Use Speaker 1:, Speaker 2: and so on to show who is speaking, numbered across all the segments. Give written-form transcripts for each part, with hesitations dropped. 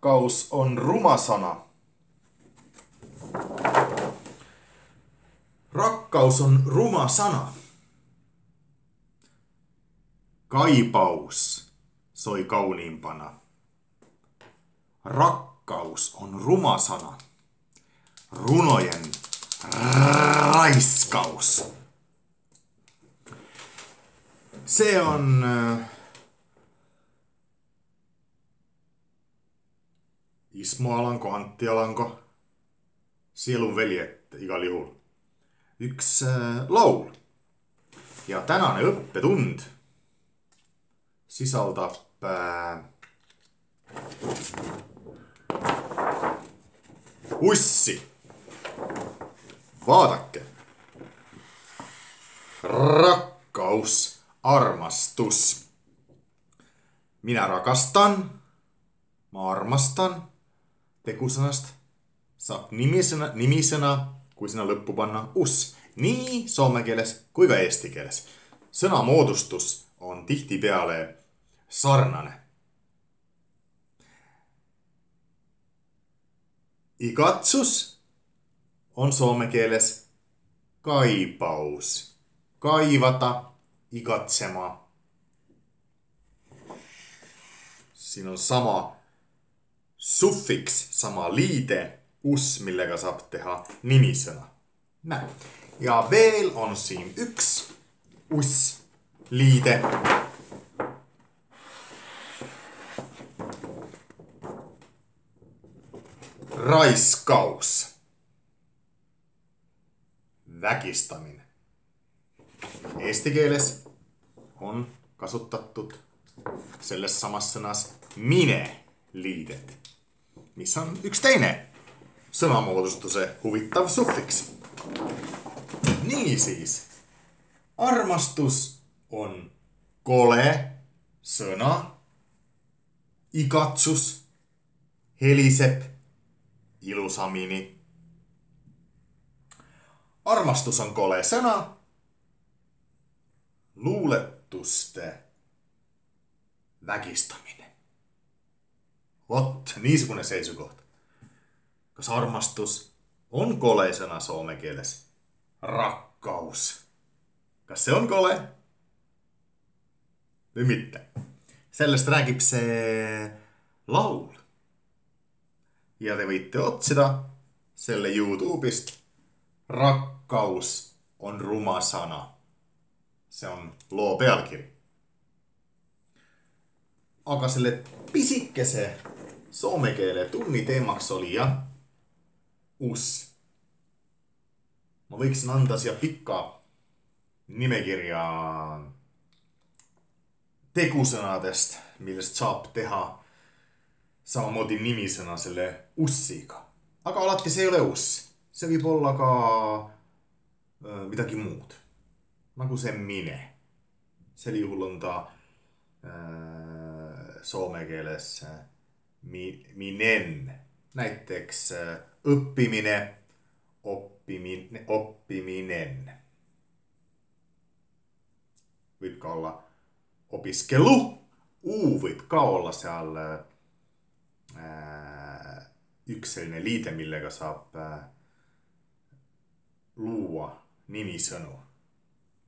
Speaker 1: Rakkaus on ruma sana. Rakkaus on ruma sana. Kaipaus soi kauniimpana. Rakkaus on ruma sana. Runojen raiskaus. Se on Ismo Alanko, Antti Alanko, Sielun veljet igal juhul. Üks laul. Ja tänane õppetund sisaldab ussi. Vaadake. Rakkaus, armastus. Minä rakastan, ma armastan. Tekusõnast saab nimisõna, kui sinna lõppu panna us. Nii soome keeles kui ka eesti keeles. Sõnamoodustus on tihtipeale sarnane. Igatsus on soome keeles kaipaus. Kaivata, igatsema. Siin on sama suffiks, sama liide, us, millega saab teha nimisõna. Näe. Ja veel on siin üks us liide. Raiskaus. Vägistamine. Eesti keeles on kasutatud selles samas sõnas mine liidet, mis on üks teine sõnamoodustuse huvitav suffiks. Niisiis, armastus on kole sõna, igatsus heliseb ilusamini. Armastus on kole sõna, luuletuste vägistamine. Vot, niisugune seisukoht. Kas armastus on kole sõna soome keeles? Rakkaus. Kas see on kole? Või mitte? Sellest räägib see laul. Ja te võite otsida selle YouTube'ist. Rakkaus on ruma sana. See on loo pealkiri. Aga selle pisikese soome keele tunni teemaks oli us. Ma võiksin anda siia pikka nimekirja tegusõnadest, millest saab teha samamoodi nimisõna selle ussiga. Aga alati see ei ole uss. See võib olla ka midagi muud. Nagu see mine. Sel juhul on ta soome keeles minen. Näiteks õppimine, oppiminen. Võib ka olla opiskelu. Võib ka olla seal üks selline liide, millega saab luua nimisõnu.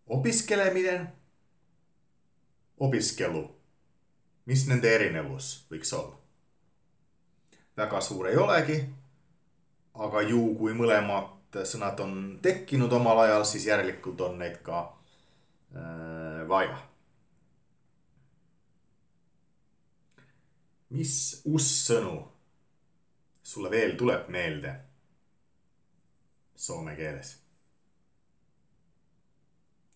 Speaker 1: Opiskeleminen, opiskelu. Mis nende erinevus võiks olla? Väga suur ei olegi, aga ju kui mõlemad sõnad on tekkinud omal ajal, siis järelikult on neid ka vaja. Mis ussõnu sulle veel tuleb meelde soome keeles?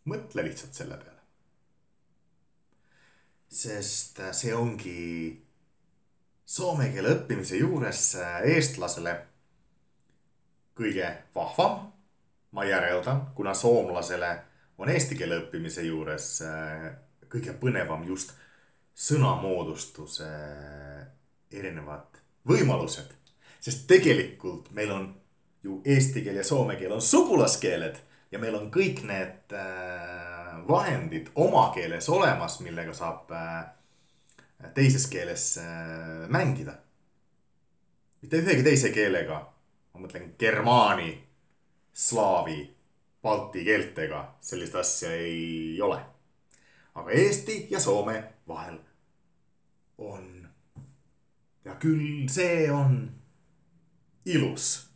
Speaker 1: Mõtle lihtsalt selle peale. Sest see ongi soome keele õppimise juures eestlasele kõige vahvam, ma järeldan, kuna soomlasele on eesti keele õppimise juures kõige põnevam just sõnamoodustuse erinevad võimalused. Sest tegelikult meil on ju eesti keel ja soome keel on sugulaskeeled ja meil on kõik need vahendid oma keeles olemas, millega saab teises keeles mängida. mitte ühegi teise keelega, ma mõtlen germaani, slaavi, balti keeltega sellist asja ei ole. aga Eesti ja Soome vahel on. ja küll see on ilus